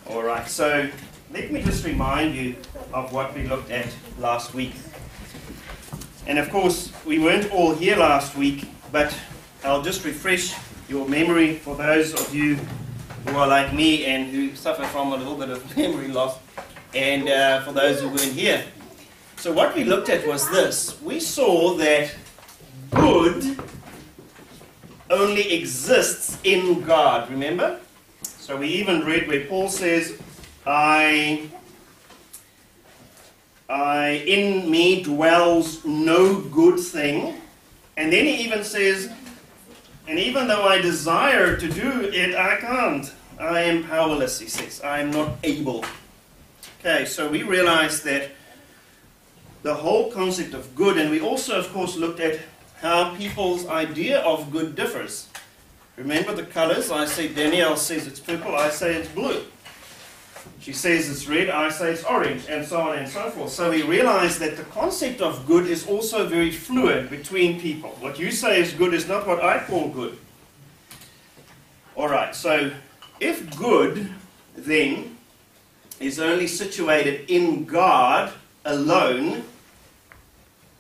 All right, so let me just remind you of what we looked at last week. And of course, we weren't all here last week, but I'll just refresh your memory for those of you who are like me and who suffer from a little bit of memory loss, and for those who weren't here. So what we looked at was this. We saw that good only exists in God, remember? So we even read where Paul says, in me dwells no good thing. And then he even says, and even though I desire to do it, I can't. I am powerless, he says. I am not able. Okay, so we realized that the whole concept of good, and we also, of course, looked at how people's idea of good differs. Remember the colors? I say Danielle says it's purple, I say it's blue. She says it's red, I say it's orange, and so on and so forth. So we realize that the concept of good is also very fluid between people. What you say is good is not what I call good. Alright, so if good, then, is only situated in God alone,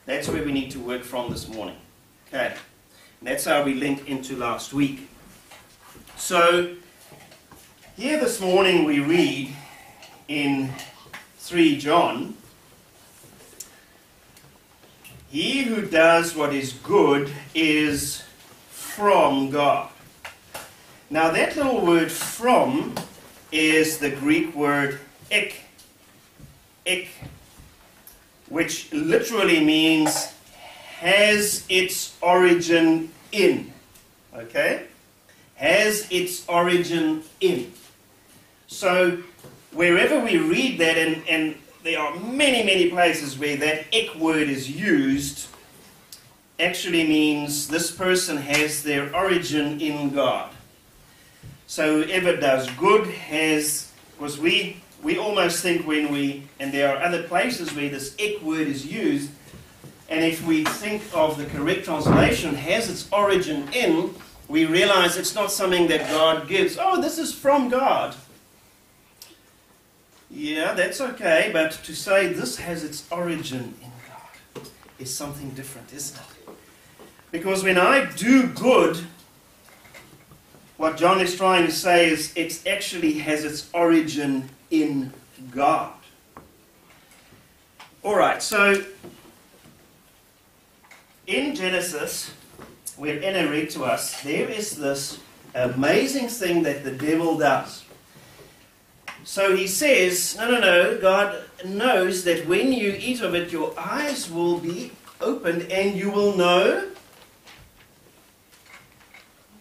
that's where we need to work from this morning. Okay, and that's how we link into last week. So, here this morning we read in 3 John, he who does what is good is from God. Now that little word from is the Greek word ek, which literally means has its origin in. Okay? Has its origin in. So, wherever we read that, and there are many, many places where that ek word is used, actually means this person has their origin in God. So, whoever does good has, because we almost think when and there are other places where this ek word is used, and if we think of the correct translation, has its origin in, we realize it's not something that God gives. Oh, this is from God. Yeah, that's okay, but to say this has its origin in God is something different, isn't it? Because when I do good, what John is trying to say is it actually has its origin in God. Alright, so in Genesis, where Anna read to us, there is this amazing thing that the devil does. So he says, no, God knows that when you eat of it, your eyes will be opened and you will know.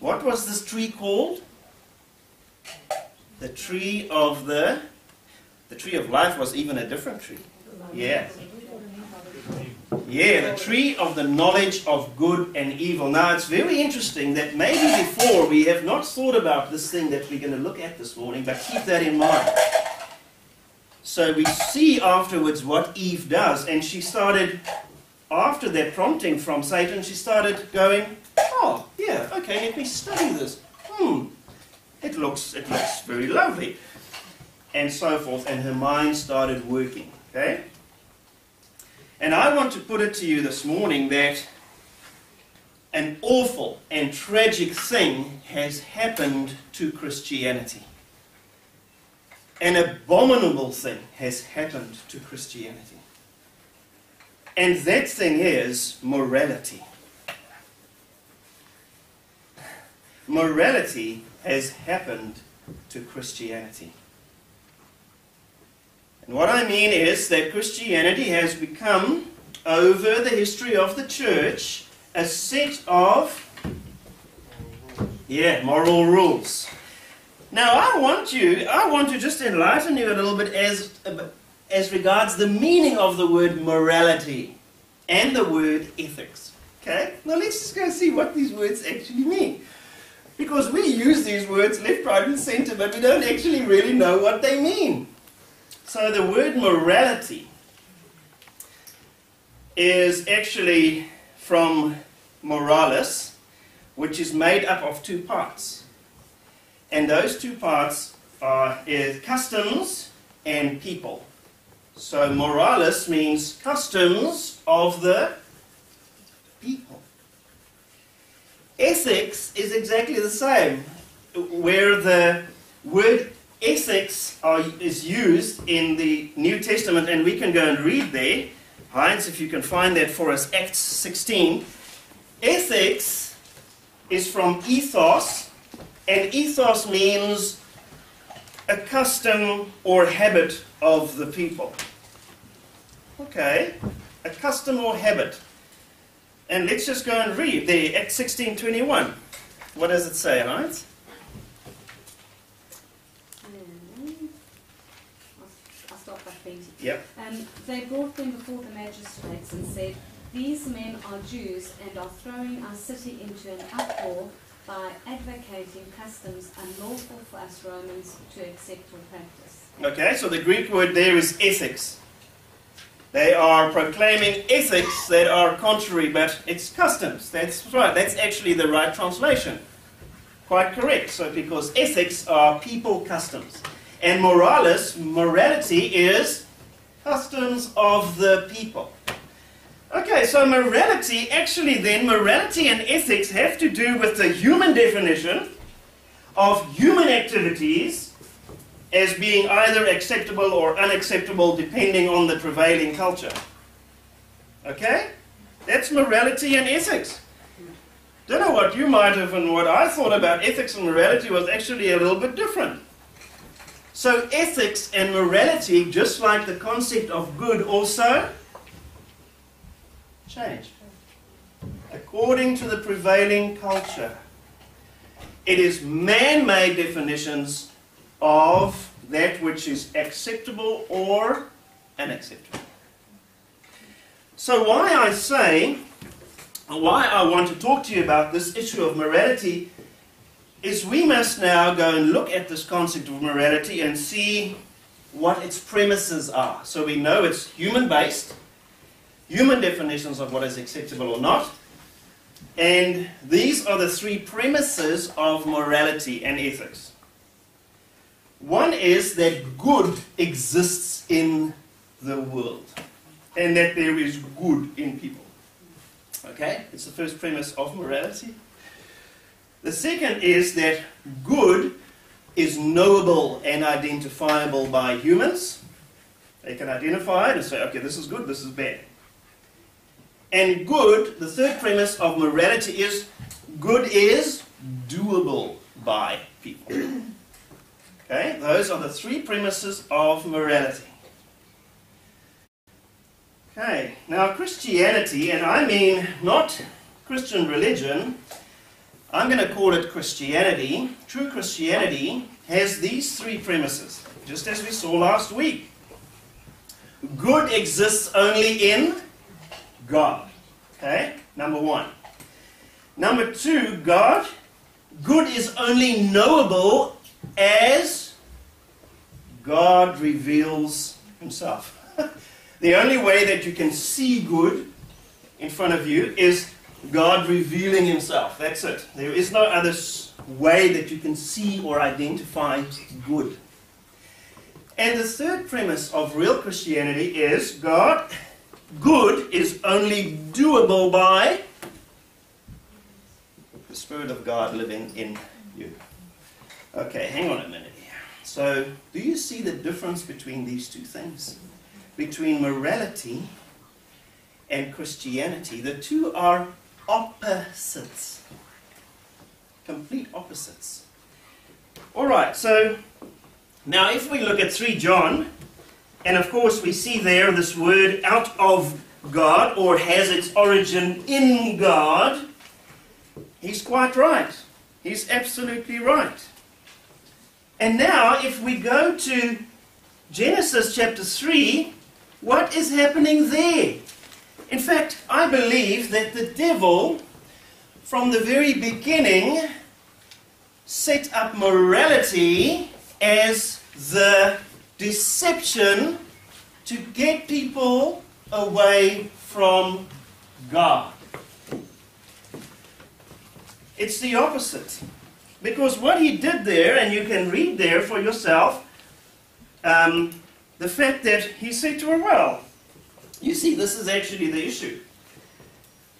What was this tree called? The tree of the tree of life was even a different tree. Yeah. Yeah, the tree of the knowledge of good and evil. Now, it's very interesting that maybe before we have not thought about this thing that we're going to look at this morning, but keep that in mind. So we see afterwards what Eve does, and she started, after that prompting from Satan, she started going, oh, yeah, okay, let me study this. It looks very lovely. And so forth, and her mind started working, okay? And I want to put it to you this morning that an awful and tragic thing has happened to Christianity. An abominable thing has happened to Christianity. And that thing is morality. Morality has happened to Christianity. And what I mean is that Christianity has become, over the history of the church, a set of, moral rules. Now I want to just enlighten you a little bit as regards the meaning of the word morality and the word ethics. Okay? Now let's just go see what these words actually mean. Because we use these words left, right, and center, but we don't actually really know what they mean. So the word morality is actually from moralis, which is made up of two parts. And those two parts is customs and people. So moralis means customs of the people. Ethics is exactly the same, where the word ethics is used in the New Testament, and we can go and read there. Heinz, if you can find that for us, Acts 16. Ethics is from ethos, and ethos means a custom or habit of the people. Okay, a custom or habit. And let's just go and read there, Acts 16:21. What does it say, Heinz? I'll start by 20. Yep. They brought them before the magistrates and said, "These men are Jews and are throwing our city into an uproar by advocating customs unlawful for us Romans to accept or practice." Okay, so the Greek word there is ethics. They are proclaiming ethics that are contrary, but it's customs. That's right. That's actually the right translation. Quite correct. So because ethics are people customs. And moralis, morality, is customs of the people. Okay, so morality, actually then, morality and ethics have to do with the human definition of human activities as being either acceptable or unacceptable depending on the prevailing culture. Okay? That's morality and ethics. Don't know what you might have, and what I thought about ethics and morality was actually a little bit different. So ethics and morality, just like the concept of good, also change according to the prevailing culture. It is man-made definitions of that which is acceptable or unacceptable. So why I want to talk to you about this issue of morality is we must now go and look at this concept of morality and see what its premises are. So we know it's human-based, human definitions of what is acceptable or not, and these are the three premises of morality and ethics. One is that good exists in the world, and that there is good in people. Okay? It's the first premise of morality. The second is that good is knowable and identifiable by humans. They can identify it and say, okay, this is good, this is bad. And good, the third premise of morality is good is doable by people. Okay, those are the three premises of morality. Okay, now Christianity, and I mean not Christian religion, I'm going to call it Christianity. True Christianity has these three premises, just as we saw last week. Good exists only in God. Okay, number one. Number two, good is only knowable as God reveals Himself. The only way that you can see good in front of you is God revealing Himself. That's it. There is no other way that you can see or identify good. And the third premise of real Christianity is good is only doable by the Spirit of God living in you. Okay, hang on a minute here. So, do you see the difference between these two things? Between morality and Christianity. The two are opposites. Complete opposites. Alright, so now if we look at 3 John, and of course we see there this word out of God, or has its origin in God, he's quite right. He's absolutely right. And now if we go to Genesis chapter 3, what is happening there? In fact, I believe that the devil, from the very beginning, set up morality as the deception to get people away from God. It's the opposite. Because what he did there, and you can read there for yourself, the fact that he said to her, well, you see, this is actually the issue.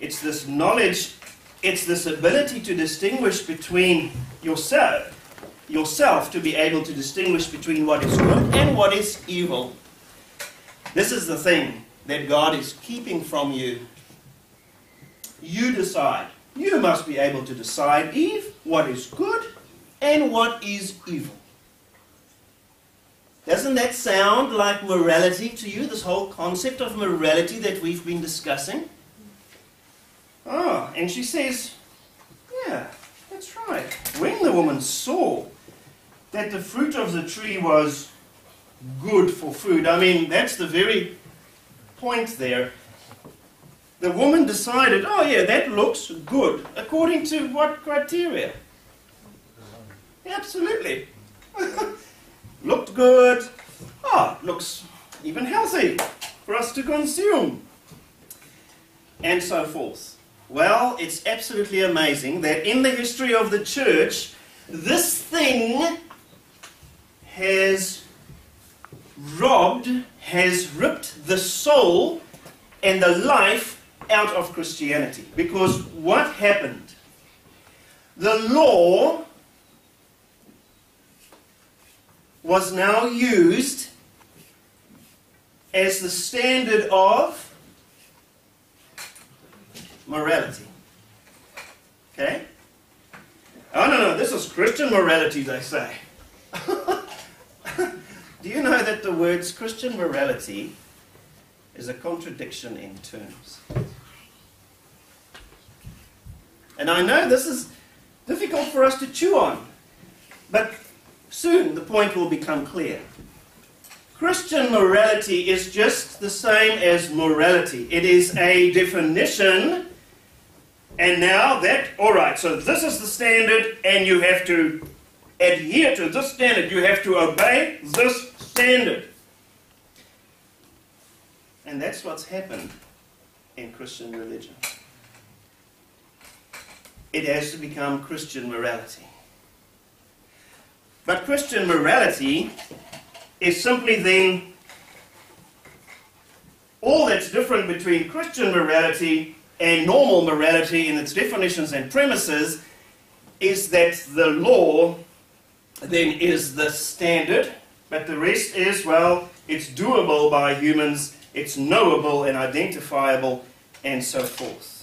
It's this knowledge, it's this ability to distinguish between yourself to be able to distinguish between what is good and what is evil. This is the thing that God is keeping from you. You decide. You must be able to decide, Eve, what is good and what is evil. Doesn't that sound like morality to you, this whole concept of morality that we've been discussing? And she says, yeah, that's right. When the woman saw that the fruit of the tree was good for food, I mean, that's the very point there. The woman decided, oh yeah, that looks good. According to what criteria? Absolutely. Looked good. Looks even healthy for us to consume. And so forth. Well, it's absolutely amazing that in the history of the church, this thing has ripped the soul and the life out of Christianity. Because what happened? The law was now used as the standard of morality. Okay? Oh, no, this is Christian morality, they say. Do you know that the words Christian morality is a contradiction in terms? And I know this is difficult for us to chew on, but soon the point will become clear. Christian morality is just the same as morality. It is a definition. And now that, all right, so this is the standard, and you have to adhere to this standard. You have to obey this standard. And that's what's happened in Christian religion. It has to become Christian morality. But Christian morality is simply then all that's different between Christian morality and normal morality in its definitions and premises is that the law then is the standard, but the rest is, well, it's doable by humans, it's knowable and identifiable, and so forth.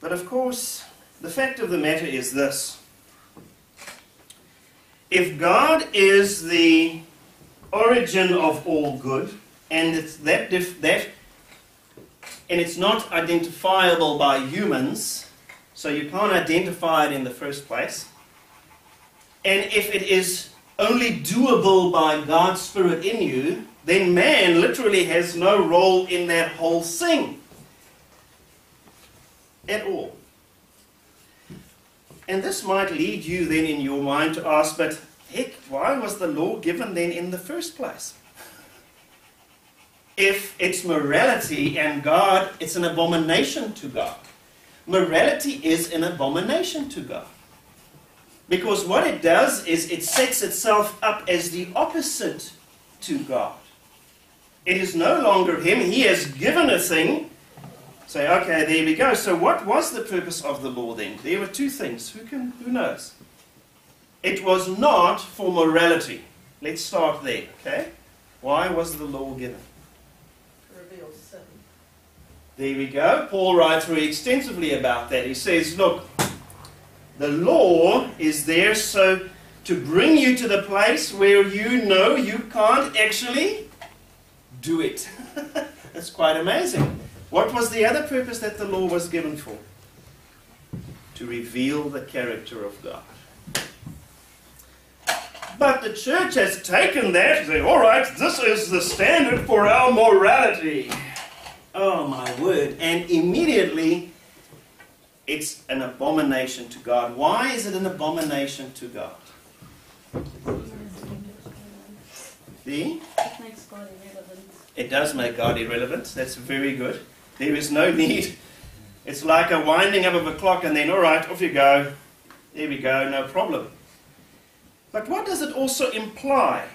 But of course, the fact of the matter is this. If God is the origin of all good, and it's not identifiable by humans, so you can't identify it in the first place, and if it is only doable by God's Spirit in you, then man literally has no role in that whole thing at all. And this might lead you then in your mind to ask, but heck, why was the law given then in the first place? If it's morality and God, it's an abomination to God. Morality is an abomination to God. Because what it does is it sets itself up as the opposite to God. It is no longer Him. He has given a thing. Say, okay, there we go. So what was the purpose of the law then? There were two things. Who knows? It was not for morality. Let's start there, okay? Why was the law given? To reveal sin. There we go. Paul writes very extensively about that. He says, look, the law is there so to bring you to the place where you know you can't actually do it. That's quite amazing. What was the other purpose that the law was given for? To reveal the character of God. But the church has taken that and said, all right, this is the standard for our morality. Oh my word. And immediately it's an abomination to God. Why is it an abomination to God? See? It makes God irrelevant. It does make God irrelevant. That's very good. There is no need. It's like a winding up of a clock and then, all right, off you go. There we go, no problem. But what does it also imply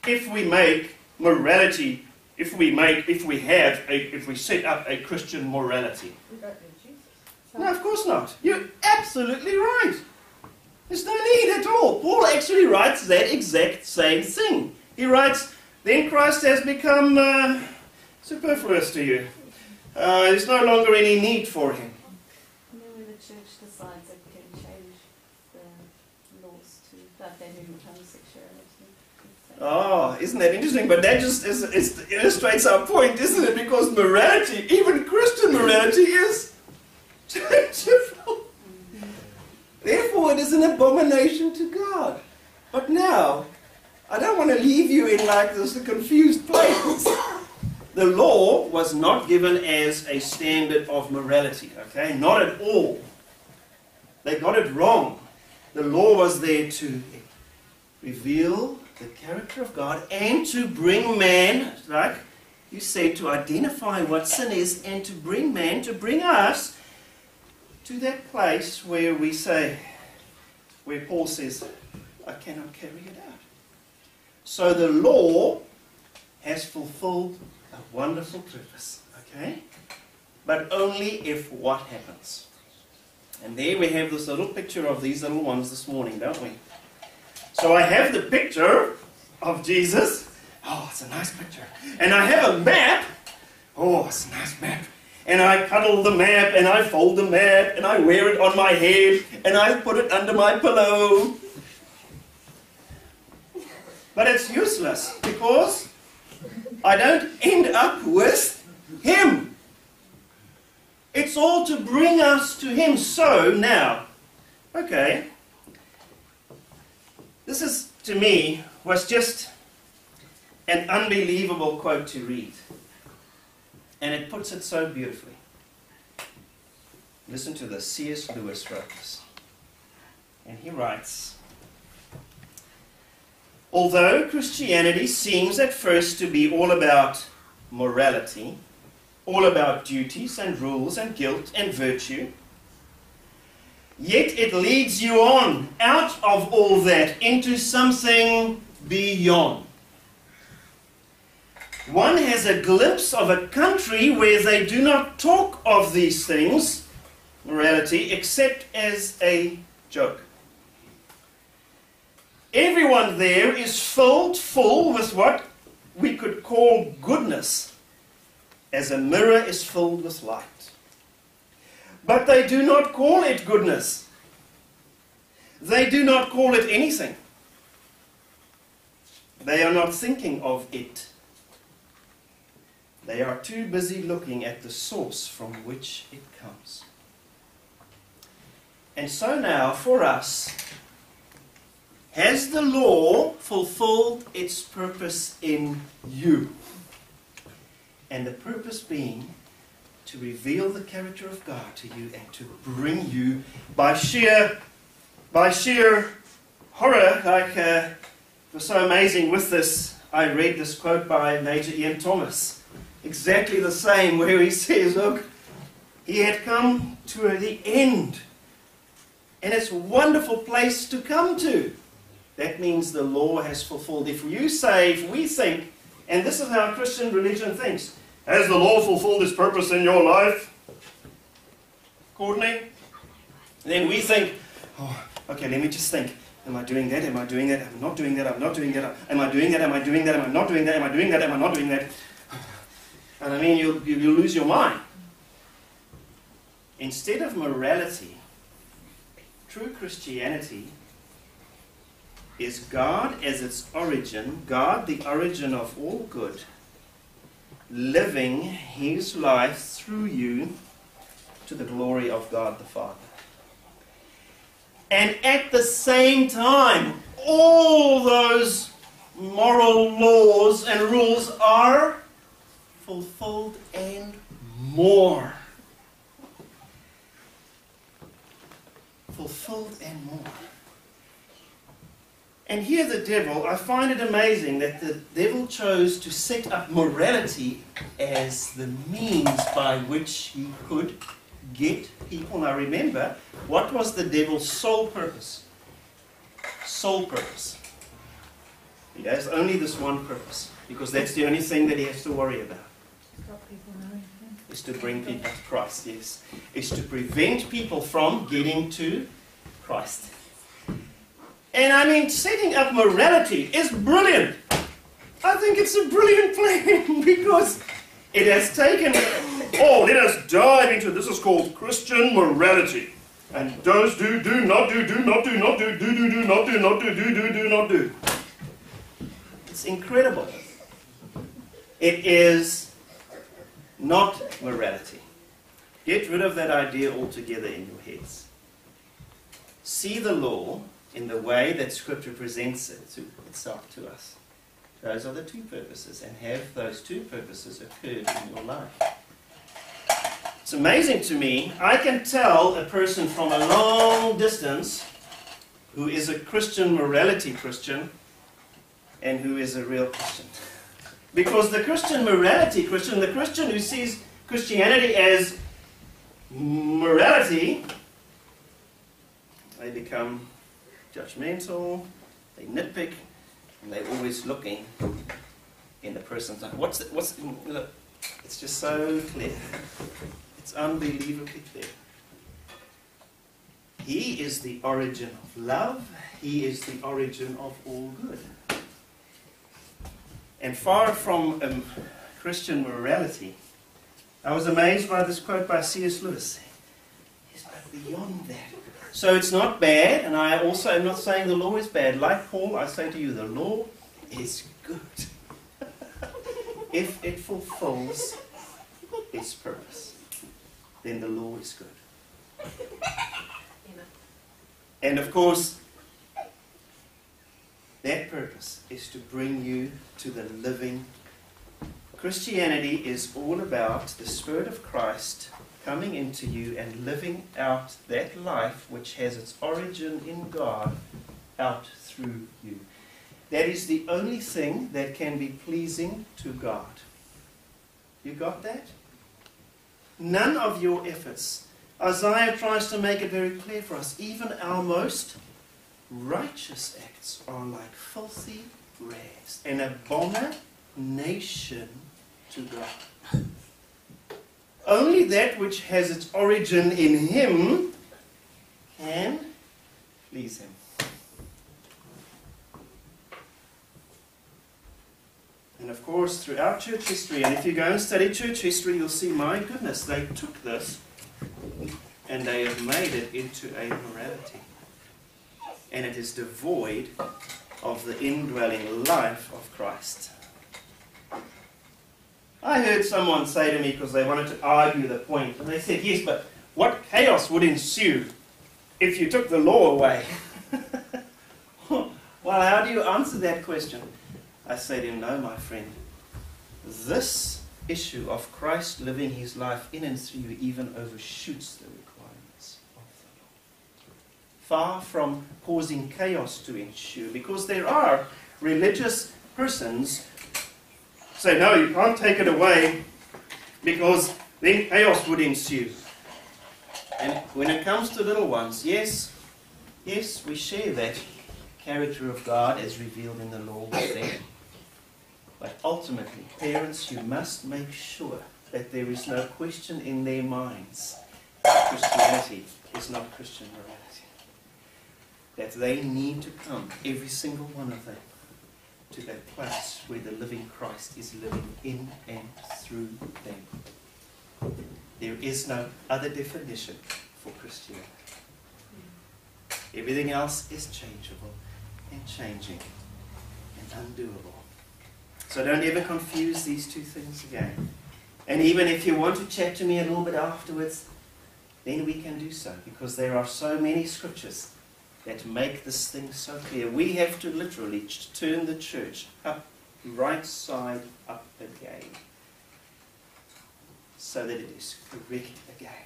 if we make morality, if we set up a Christian morality? We don't need Jesus. No, of course not. You're absolutely right. There's no need at all. Paul actually writes that exact same thing. He writes, then Christ has become superfluous to you. There's no longer any need for him. And then when the church decides it can change the laws to that they do with homosexuality. Oh, isn't that interesting? But that just illustrates our point, isn't it? Because morality, even Christian morality, is changeable. Therefore, it is an abomination to God. But now, I don't want to leave you in like this confused place. The law was not given as a standard of morality, okay? Not at all. They got it wrong. The law was there to reveal the character of God and to bring man, like you said, to identify what sin is and to bring man, to bring us to that place where we say, where Paul says, I cannot carry it out. So the law has fulfilled a wonderful purpose, okay? But only if what happens. And there we have this little picture of these little ones this morning, don't we? So I have the picture of Jesus. Oh, it's a nice picture. And I have a map. Oh, it's a nice map. And I cuddle the map, and I fold the map, and I wear it on my head, and I put it under my pillow. But it's useless, because I don't end up with him. It's all to bring us to him. So now, okay, this is, to me, was just an unbelievable quote to read. And it puts it so beautifully. Listen to this. C.S. Lewis wrote this. And he writes, although Christianity seems at first to be all about morality, all about duties and rules and guilt and virtue, yet it leads you on out of all that into something beyond. One has a glimpse of a country where they do not talk of these things, morality, except as a joke. Everyone there is filled full with what we could call goodness, as a mirror is filled with light. But they do not call it goodness. They do not call it anything. They are not thinking of it. They are too busy looking at the source from which it comes. And so now, for us, has the law fulfilled its purpose in you? And the purpose being to reveal the character of God to you and to bring you by sheer horror, like it was so amazing with this. I read this quote by Major Ian Thomas. Exactly the same, where he says, look, he had come to the end. And it's a wonderful place to come to. That means the law has fulfilled. If we think, and this is how Christian religion thinks, has the law fulfilled its purpose in your life? Courtney? Then we think, oh, okay, let me just think. Am I doing that? Am I doing that? I'm not doing that. I'm not doing that. Am I doing that? Am I doing that? Am I not doing that? Am I doing that? Am I not doing that? And I mean, you'll lose your mind. Instead of morality, true Christianity is God as its origin, God the origin of all good, living his life through you to the glory of God the Father. And at the same time, all those moral laws and rules are fulfilled and more. Fulfilled and more. And here the devil, I find it amazing that the devil chose to set up morality as the means by which he could get people. Now remember, what was the devil's sole purpose? Sole purpose. He has only this one purpose, because that's the only thing that he has to worry about. Stop people knowing him. Is to bring people to Christ, yes. Is to prevent people from getting to Christ. And I mean, setting up morality is brilliant. I think it's a brilliant plan because it has taken, let us dive into, this is called Christian morality. And those do, not do, not do, not do, do, not do, not do, not do. It's incredible. It is not morality. Get rid of that idea altogether in your heads. See the law in the way that Scripture presents it to itself to us. Those are the two purposes, and have those two purposes occurred in your life. It's amazing to me. I can tell a person from a long distance who is a Christian morality Christian and who is a real Christian. Because the Christian morality Christian, the Christian who sees Christianity as morality, they become judgmental, they nitpick, and they're always looking in the person's eye. Look, it's just so clear. It's unbelievably clear. He is the origin of love. He is the origin of all good. And far from Christian morality, I was amazed by this quote by C.S. Lewis. He's beyond that. So it's not bad, and I also am not saying the law is bad. Like Paul, I say to you, the law is good. If it fulfills its purpose, then the law is good. And of course, that purpose is to bring you to the living. Christianity is all about the Spirit of Christ coming into you and living out that life which has its origin in God out through you. That is the only thing that can be pleasing to God. You got that? None of your efforts. Isaiah tries to make it very clear for us. Even our most righteous acts are like filthy rags, an abomination to God. Only that which has its origin in Him can please Him. And of course, throughout church history, and if you go and study church history, you'll see, my goodness, they took this and they have made it into a morality. And it is devoid of the indwelling life of Christ. I heard someone say to me, because they wanted to argue the point, and they said, yes, but what chaos would ensue if you took the law away? Well, how do you answer that question? I say to him, no, my friend, this issue of Christ living His life in and through you even overshoots the requirements of the law. Far from causing chaos to ensue, because there are religious persons say, no, you can't take it away because then chaos would ensue. And when it comes to little ones, yes, we share that character of God as revealed in the law with them. But ultimately, parents, you must make sure that there is no question in their minds that Christianity is not Christian morality. That they need to come, every single one of them, to that place where the living Christ is living in and through them. There is no other definition for Christianity. Everything else is changeable and changing and undoable. So don't ever confuse these two things again. And even if you want to chat to me a little bit afterwards, then we can do so, because there are so many scriptures that make this thing so clear. We have to literally turn the church up, right side up again, so that it is correct again.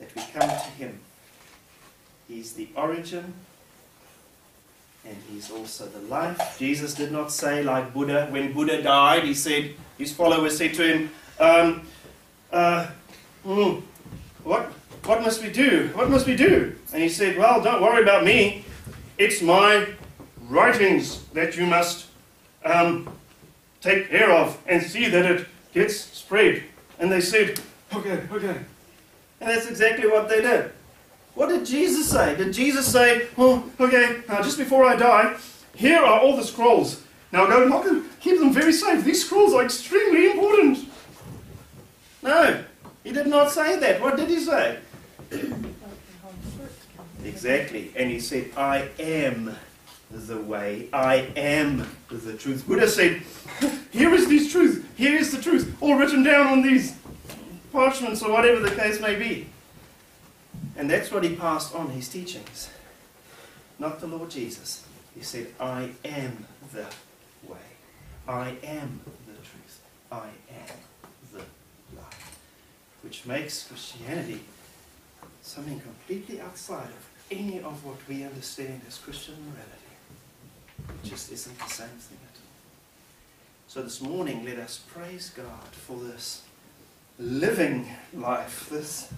That we come to Him. He's the origin, and He's also the life. Jesus did not say, like Buddha, when Buddha died, his followers said to him, what must we do? What must we do? And he said, well, don't worry about me. It's my writings that you must take care of and see that it gets spread. And they said, okay. And that's exactly what they did. What did Jesus say? Did Jesus say, oh, okay, now just before I die, here are all the scrolls. Now go lock them, keep them very safe. These scrolls are extremely important. No, he did not say that. What did he say? Exactly. And he said, I am the way. I am the truth. Buddha said, here is this truth. Here is the truth. All written down on these parchments or whatever the case may be. And that's what he passed on, his teachings. Not the Lord Jesus. He said, I am the way. I am the truth. I am the life. Which makes Christianity something completely outside of any of what we understand as Christian morality. It just isn't the same thing at all. So this morning, let us praise God for this living life, this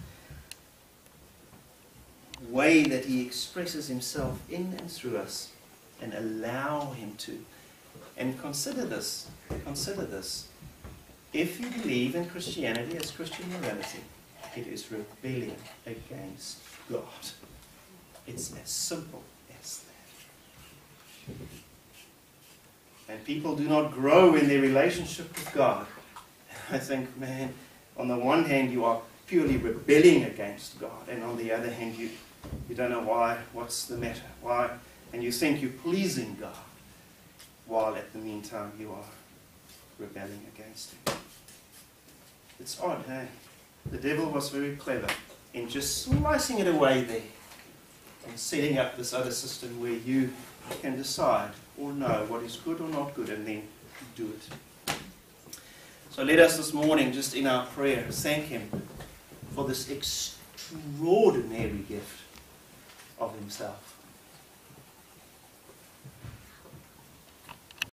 way that he expresses himself in and through us, and allow him to. And consider this. If you believe in Christianity as Christian morality, it is rebellion against God. It's as simple as that. And people do not grow in their relationship with God. I think, man, on the one hand you are purely rebelling against God, and on the other hand you don't know why, what's the matter, why, and you think you're pleasing God, while at the meantime you are rebelling against Him. It's odd, hey? The devil was very clever in just slicing it away there and setting up this other system where you can decide or know what is good or not good and then do it. So let us this morning, just in our prayer, thank Him for this extraordinary gift of Himself.